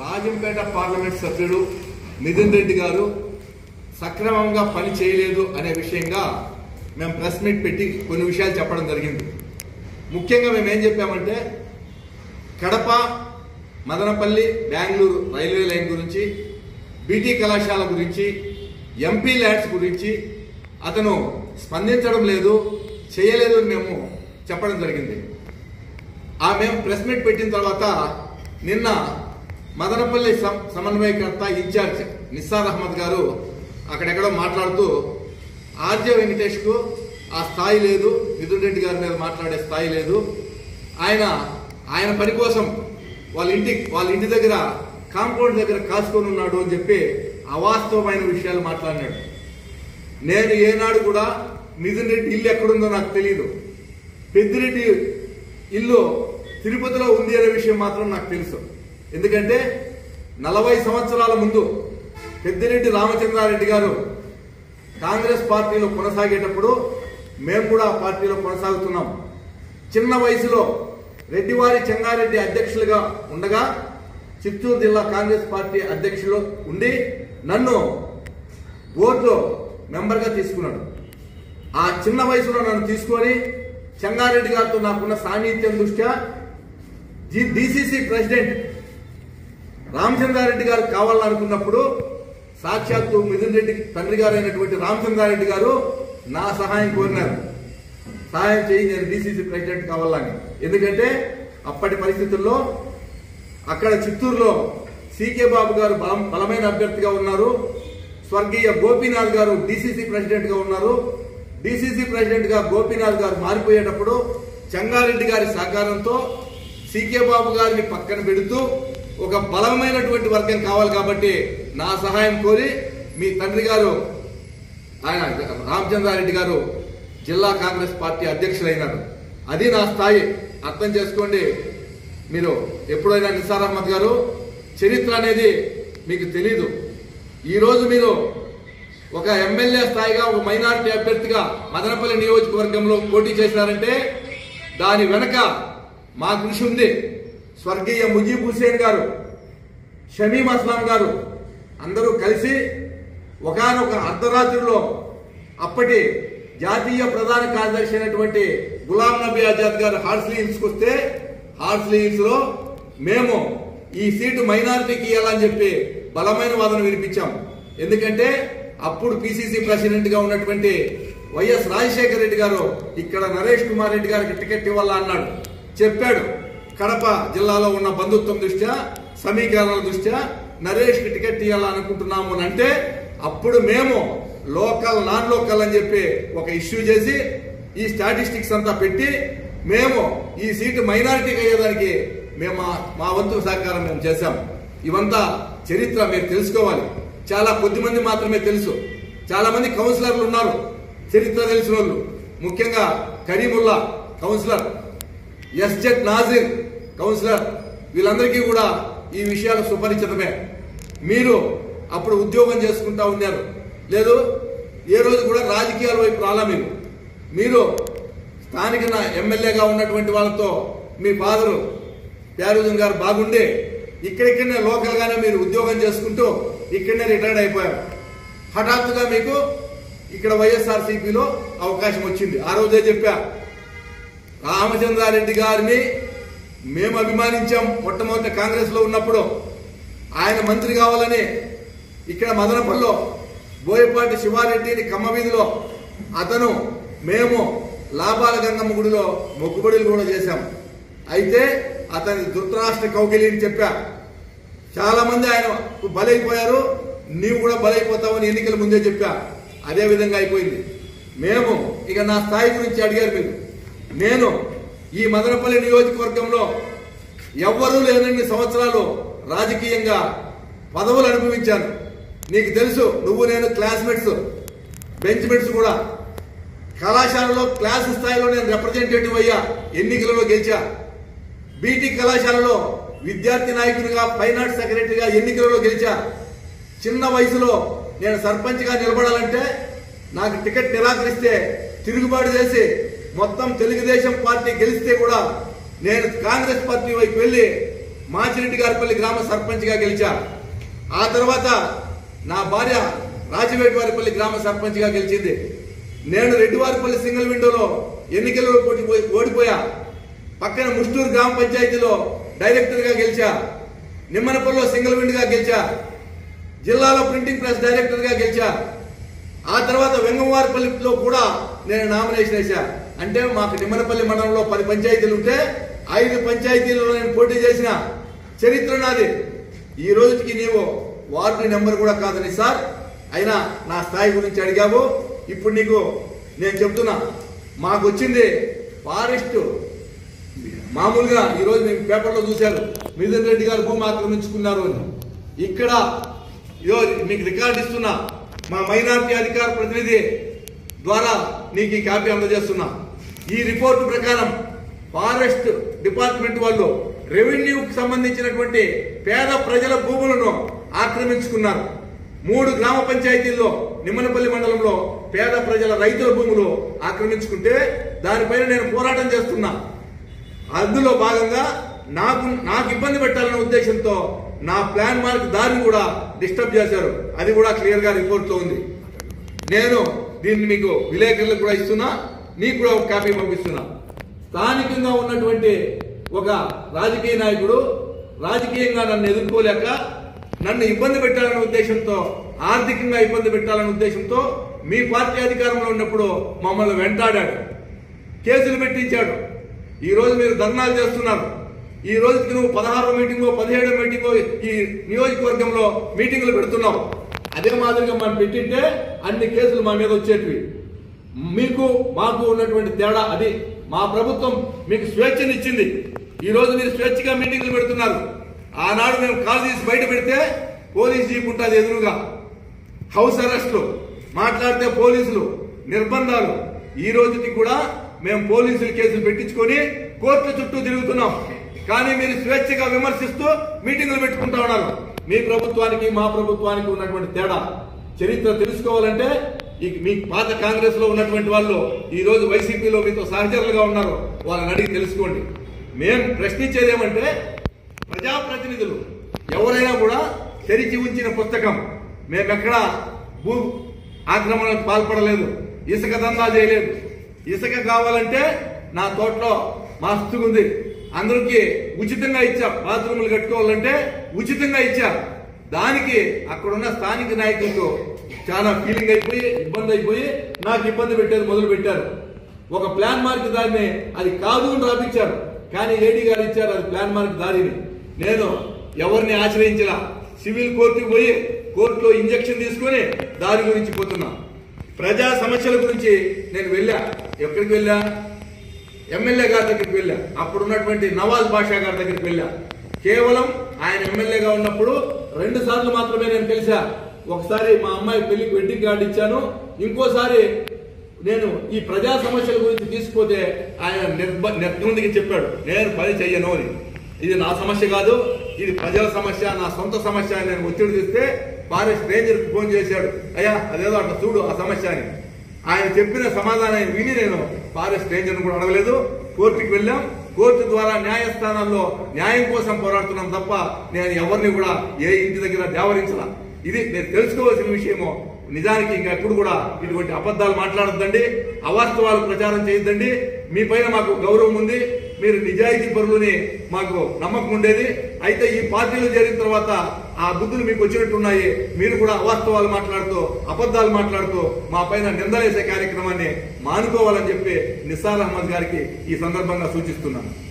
Rajampet parliament సభ్యుడు మిథున్ రెడ్డి గారు సక్రమంగా పని చేయలేదు అనే విషయంగా మేము ప్రెస్ మీట్ పెట్టి కొన్ని విషయాలు చెప్పడం జరిగింది. ముఖ్యంగా మేము ఏం చెప్పామంటే కడప మదనపల్లి బెంగళూరు రైల్వే లైన్ గురించి, బీటీ కళాశాల గురించి, ఎంపీ ల్యాండ్స్ గురించి అతను స్పందించడం లేదు, చేయలేదు అని మేము చెప్పడం జరిగింది. మేము ప్రెస్ మీట్ పెట్టిన తర్వాత నిన్న మదనపల్లి సమన్వయకర్త ఇన్ఛార్జ్ నిస్సార్ అహ్మద్ గారు అక్కడెక్కడో మాట్లాడుతూ ఆర్జే వెంకటేష్కు ఆ స్థాయి లేదు, మిథున్ రెడ్డి గారి మీద మాట్లాడే స్థాయి లేదు, ఆయన పని కోసం వాళ్ళ ఇంటి దగ్గర కాంపౌండ్ దగ్గర కాచుకొని ఉన్నాడు అని చెప్పి అవాస్తవమైన విషయాలు మాట్లాడినాడు. నేను ఏనాడు కూడా మిథున్ రెడ్డి ఇల్లు ఎక్కడుందో నాకు తెలియదు, పెద్దిరెడ్డి ఇల్లు తిరుపతిలో ఉంది అనే విషయం మాత్రం నాకు తెలుసు. ఎందుకంటే 40 సంవత్సరాల ముందు పెద్దిరెడ్డి రామచంద్రారెడ్డి గారు కాంగ్రెస్ పార్టీలో కొనసాగేటప్పుడు మేము కూడా ఆ పార్టీలో కొనసాగుతున్నాం. చిన్న వయసులో రెడ్డివారి చెంగారెడ్డి అధ్యక్షులుగా ఉండగా చిత్తూరు జిల్లా కాంగ్రెస్ పార్టీ అధ్యక్షులు ఉండి నన్ను బోర్డులో మెంబర్గా తీసుకున్నాడు. ఆ చిన్న వయసులో నన్ను తీసుకొని చెంగారెడ్డి గారితో నాకున్న సాన్నిహిత్యం దృష్ట్యా డిసిసి ప్రెసిడెంట్ రామచంద్రారెడ్డి గారు కావాలనుకున్నప్పుడు సాక్షాత్తు మిథున్ రెడ్డి తండ్రి గారు అయినటువంటి రామచంద్రారెడ్డి గారు నా సహాయం కోరినారు, సహాయం చేయి నేను డిసిసి ప్రెసిడెంట్ కావాలని. ఎందుకంటే అప్పటి పరిస్థితుల్లో అక్కడ చిత్తూరులో సికే బాబు గారు బలమైన అభ్యర్థిగా ఉన్నారు, స్వర్గీయ గోపీనాథ్ గారు డిసిసి ప్రెసిడెంట్ గా ఉన్నారు. డిసిసి ప్రెసిడెంట్ గా గోపీనాథ్ గారు మారిపోయేటప్పుడు చెంగారెడ్డి గారి సహకారంతో సికే బాబు గారిని పక్కన పెడుతూ ఒక బలమైనటువంటి వర్గం కావాలి కాబట్టి నా సహాయం కోరి మీ తండ్రి గారు ఆయన రామచంద్రారెడ్డి గారు జిల్లా కాంగ్రెస్ పార్టీ అధ్యక్షులైనారు. అది నా స్థాయి, అర్థం చేసుకోండి. మీరు ఎప్పుడైనా నిస్సార్ అహ్మద్ గారు చరిత్ర అనేది మీకు తెలీదు. ఈరోజు మీరు ఒక ఎమ్మెల్యే స్థాయిగా ఒక మైనారిటీ అభ్యర్థిగా మదనపల్లి నియోజకవర్గంలో పోటీ చేశారంటే దాని వెనక మా కృషి ఉంది. స్వర్గీయ ముజీబ్ హుసేన్ గారు, షమీమ్ అస్లాం గారు అందరూ కలిసి ఒకానొక అర్ధరాత్రిలో అప్పటి జాతీయ ప్రధాన కార్యదర్శి అయినటువంటి గులాం నబీ ఆజాద్ గారు హార్స్లీ హిల్స్కి వస్తే హార్స్లీ హిల్స్ లో మేము ఈ సీటు మైనారిటీకి ఇవ్వాలని చెప్పి బలమైన వాదన వినిపించాం. ఎందుకంటే అప్పుడు పిసిసి ప్రెసిడెంట్ గా ఉన్నటువంటి వైఎస్ రాజశేఖర రెడ్డి గారు ఇక్కడ నరేష్ కుమార్ రెడ్డి గారికి టికెట్ ఇవ్వాలా అన్నాడు, చెప్పాడు. కడప జిల్లాలో ఉన్న బంధుత్వం దృష్ట్యా సమీకరణల దృష్ట్యా నరేష్ కి టికెట్ ఇవ్వాలనుకుంటున్నాము అని అంటే అప్పుడు మేము లోకల్ నాన్ లోకల్ అని చెప్పి ఒక ఇష్యూ చేసి ఈ స్టాటిస్టిక్స్ అంతా పెట్టి మేము ఈ సీటు మైనారిటీకి అయ్యేదానికి మేము మా వంతు సహకారం మేము చేశాం. ఇవంతా చరిత్ర మీరు తెలుసుకోవాలి. చాలా కొద్ది మంది మాత్రమే తెలుసు. చాలా మంది కౌన్సిలర్లు ఉన్నారు చరిత్ర తెలిసిన వాళ్ళు, ముఖ్యంగా Karimullah councillor, SZ Nazir councillor, వీళ్ళందరికీ కూడా ఈ విషయాలు సుపరిచితమే. మీరు అప్పుడు ఉద్యోగం చేసుకుంటా ఉన్నారు, లేదు ఏ రోజు కూడా రాజకీయాల వైపు రాలా. మీరు స్థానిక ఎమ్మెల్యేగా ఉన్నటువంటి వాళ్ళతో మీ ఫాదరు ప్యారుజన్ గారు బాగుండే ఇక్కడిక్కడనే లోకల్ గానే మీరు ఉద్యోగం చేసుకుంటూ ఇక్కడనే రిటైర్డ్ అయిపోయారు. హఠాత్తుగా మీకు ఇక్కడ వైఎస్ఆర్సీపీలో అవకాశం వచ్చింది. ఆ రోజే చెప్పా, రామచంద్రారెడ్డి గారిని మేము అభిమానించాం. మొట్టమొదటి కాంగ్రెస్ లో ఉన్నప్పుడు ఆయన మంత్రి కావాలని ఇక్కడ మదనపల్లిలో బోయపాటి శివారెడ్డిని కమ్మవీధిలో అతను మేము లాభాల గంగమ్మ గుడిలో మొక్కుబడులు కూడా చేశాం. అయితే అతని ధృతరాష్ట్ర కౌగిలి అని చెప్పా. చాలా మంది ఆయన బలైపోయారు, నీవు కూడా బలైపోతావని ఎన్నికల ముందే చెప్పా. అదే విధంగా అయిపోయింది. మేము ఇక నా స్థాయి గురించి అడిగారు మీరు. నేను ఈ మదనపల్లి నియోజకవర్గంలో ఎవ్వరూ లేనన్ని సంవత్సరాలు రాజకీయంగా పదవులు అనుభవించాను. నీకు తెలుసు, నువ్వు నేను క్లాస్మేట్స్, బెంచ్ మేట్స్ కూడా. కళాశాలలో క్లాస్ స్థాయిలో నేను రిప్రజెంటేటివ్ అయ్యా, ఎన్నికలలో గెలిచా. బీటీ కళాశాలలో విద్యార్థి నాయకునిగా ఫైన్ ఆర్ట్స్ సెక్రటరీగా ఎన్నికలలో గెలిచా. చిన్న వయసులో నేను సర్పంచ్ గా నిలబడాలంటే నాకు టికెట్ నిరాకరిస్తే తిరుగుబాటు చేసి మొత్తం తెలుగుదేశం పార్టీ గెలిస్తే కూడా నేను కాంగ్రెస్ పార్టీ వైపు వెళ్లి మాచిరెడ్డి గారిపల్లి గ్రామ సర్పంచ్గా గెలిచా. ఆ తర్వాత నా భార్య రాజవేటివారిపల్లి గ్రామ సర్పంచ్గా గెలిచింది. నేను రెడ్డివారిపల్లి సింగిల్ విండోలో ఎన్నికల్లో ఓడిపోయా. పక్కన ముష్టూరు గ్రామ పంచాయతీలో డైరెక్టర్గా గెలిచా. నిమ్మనపల్లిలో సింగిల్ విండోగా గెలిచా. జిల్లాలో ప్రింటింగ్ ప్రెస్ డైరెక్టర్గా గెలిచా. ఆ తర్వాత వెంగవారిపల్లిలో కూడా నేను నామినేషన్ వేశా. అంటే మాకు నిమ్మనపల్లి మండలంలో 10 పంచాయతీలు ఉంటే 5 పంచాయతీలలో నేను పోటీ చేసిన చరిత్ర నాది. ఈ రోజుకి నీవు వార్డు నెంబర్ కూడా కాదని సార్, అయినా నా స్థాయి గురించి అడిగావు. ఇప్పుడు నీకు నేను చెప్తున్నా, మాకు వచ్చింది ఫారెస్ట్. మామూలుగా ఈరోజు మేము పేపర్లో చూశారు మిథున్ రెడ్డి గారు భూమి ఆక్రమించుకున్నారు అని. ఇక్కడ మీకు రికార్డు ఇస్తున్నా, మా మైనార్టీ అధికార ప్రతినిధి ద్వారా నీకు ఈ కాపీ అందజేస్తున్నా. ఈ రిపోర్టు ప్రకారం ఫారెస్ట్ డిపార్ట్మెంట్ వాళ్ళు రెవెన్యూకి సంబంధించినటువంటి పేద ప్రజల భూములను ఆక్రమించుకున్నారు. 3 గ్రామ పంచాయతీల్లో నిమ్మనపల్లి మండలంలో పేద ప్రజల రైతుల భూములు ఆక్రమించుకుంటే దానిపైన నేను పోరాటం చేస్తున్నా. అందులో భాగంగా నాకు ఇబ్బంది పెట్టాలనే ఉద్దేశంతో నా ప్లాన్ మార్క్ దారిని కూడా డిస్టర్బ్ చేశారు. అది కూడా క్లియర్ గా రిపోర్ట్ లో ఉంది. నేను దీన్ని మీకు విలేకరులకు కూడా ఇస్తున్నా, మీకు కూడా ఒక కాపీ పంపిస్తున్నా. స్థానికంగా ఉన్నటువంటి ఒక రాజకీయ నాయకుడు రాజకీయంగా నన్ను ఎదుర్కోలేక నన్ను ఇబ్బంది పెట్టాలనే ఉద్దేశంతో, ఆర్థికంగా ఇబ్బంది పెట్టాలనే ఉద్దేశంతో మీ పార్టీ అధికారంలో ఉన్నప్పుడు మమ్మల్ని వెంటాడాడు, కేసులు పెట్టించాడు. ఈ రోజు మీరు ధర్నాలు చేస్తున్నారు. ఈ రోజుకి నువ్వు 16వ మీటింగో 17వ మీటింగో ఈ నియోజకవర్గంలో మీటింగులు పెడుతున్నావు. అదే మాదిరిగా మనం పెట్టింటే అన్ని కేసులు మా మీద వచ్చేటివి. మీకు మాకు ఉన్నటువంటి తేడా అది. మా ప్రభుత్వం మీకు స్వేచ్ఛనిచ్చింది. ఈ రోజు మీరు స్వేచ్ఛగా మీటింగులు పెడుతున్నారు. ఆనాడు మేము కాల్ తీసి బయట పెడితే పోలీసు జీప్ ఉంటుంది ఎదురుగా, హౌస్ అరెస్టులు, మాట్లాడితే పోలీసులు, నిర్బంధాలు. ఈ రోజుకి కూడా మేము పోలీసులు కేసులు పెట్టించుకొని కోర్టుల చుట్టూ తిరుగుతున్నాం. కానీ మీరు స్వేచ్ఛగా విమర్శిస్తూ మీటింగులు పెట్టుకుంటా ఉన్నారు. మీ ప్రభుత్వానికి మా ప్రభుత్వానికి ఉన్నటువంటి తేడా చరిత్ర తెలుసుకోవాలంటే మీ పాత కాంగ్రెస్ లో ఉన్నటువంటి వాళ్ళు ఈ రోజు వైసీపీలో మీతో సహచరులుగా ఉన్నారు, వాళ్ళని అడిగి తెలుసుకోండి. మేము ప్రశ్నించేది ఏమంటే, ప్రజాప్రతినిధులు ఎవరైనా కూడా తెరిచి ఉంచిన పుస్తకం. మేమెక్కడ భూ ఆక్రమణకు పాల్పడలేదు, ఇసుక దందా చేయలేదు. ఇసుక కావాలంటే నా తోటలో మస్తుగా ఉంది, అందరికి ఉచితంగా ఇచ్చా. బాత్రూములు కట్టుకోవాలంటే ఉచితంగా ఇచ్చా. దానికి అక్కడున్న స్థానిక నాయకులకు చాలా ఫీలింగ్ అయిపోయి ఇబ్బంది అయిపోయి నాకు ఇబ్బంది పెట్టేది మొదలు పెట్టారు. ఒక ప్లాన్ మార్క్ దారిని అది కాదు అని రాపించారు. కానీ ఏడీ గారు ఇచ్చారు అది ప్లాన్ మార్క్ దారిని. నేను ఎవరిని ఆశ్రయించలా, సివిల్ కోర్టుకు పోయి కోర్టులో ఇంజక్షన్ తీసుకుని దారి గురించి పోతున్నా. ప్రజా సమస్యల గురించి నేను వెళ్ళా. ఎక్కడికి వెళ్ళా? ఎమ్మెల్యే గారి దగ్గరికి వెళ్ళా. అప్పుడు ఉన్నటువంటి నవాజ్ బాషా గారి దగ్గరికి వెళ్ళా. కేవలం ఆయన ఎమ్మెల్యేగా ఉన్నప్పుడు 2 సార్లు మాత్రమే నేను కలిసా. ఒకసారి మా అమ్మాయి పెళ్లికి వెడ్డింగ్ కార్డు ఇచ్చాను. ఇంకోసారి నేను ఈ ప్రజా సమస్యల గురించి తీసుకుపోతే ఆయన నిర్బంధికి చెప్పాడు, నేను పని చెయ్యను అని. ఇది నా సమస్య కాదు, ఇది ప్రజల సమస్య, నా సొంత సమస్య అని నేను ఒత్తిడి తెస్తే ఫారెస్ట్ రేంజర్కి ఫోన్ చేశాడు, అయ్యా అదేదో అట్లా చూడు ఆ సమస్య అని. ఆయన చెప్పిన సమాధానం విని నేను ఫారెస్ట్ రేంజర్ను కూడా అడగలేదు. కోర్టుకి వెళ్ళాం. కోర్టు ద్వారా న్యాయస్థానాల్లో న్యాయం కోసం పోరాడుతున్నాం తప్ప నేను ఎవరిని కూడా ఏ ఇంటి దగ్గర దేవరించలా. ఇది నేను తెలుసుకోవాల్సిన విషయము. నిజానికి ఇంకా ఎప్పుడు కూడా ఇటువంటి అబద్ధాలు మాట్లాడొద్దండి, అవాస్తవాలు ప్రచారం చేయొద్దండి. మీ పైన మాకు గౌరవం ఉంది, మీరు నిజాయితీ పరులని మాకు నమ్మకం ఉండేది. అయితే ఈ పార్టీలో చేరిన తర్వాత ఆ బుద్ధులు మీకు వచ్చినట్టున్నాయి. మీరు కూడా అవాస్తవాలు మాట్లాడుతూ అబద్ధాలు మాట్లాడుతూ మా పైన నిందలేసే కార్యక్రమాన్ని మానుకోవాలని చెప్పి నిస్సార్ అహ్మద్ గారికి ఈ సందర్భంగా సూచిస్తున్నాను.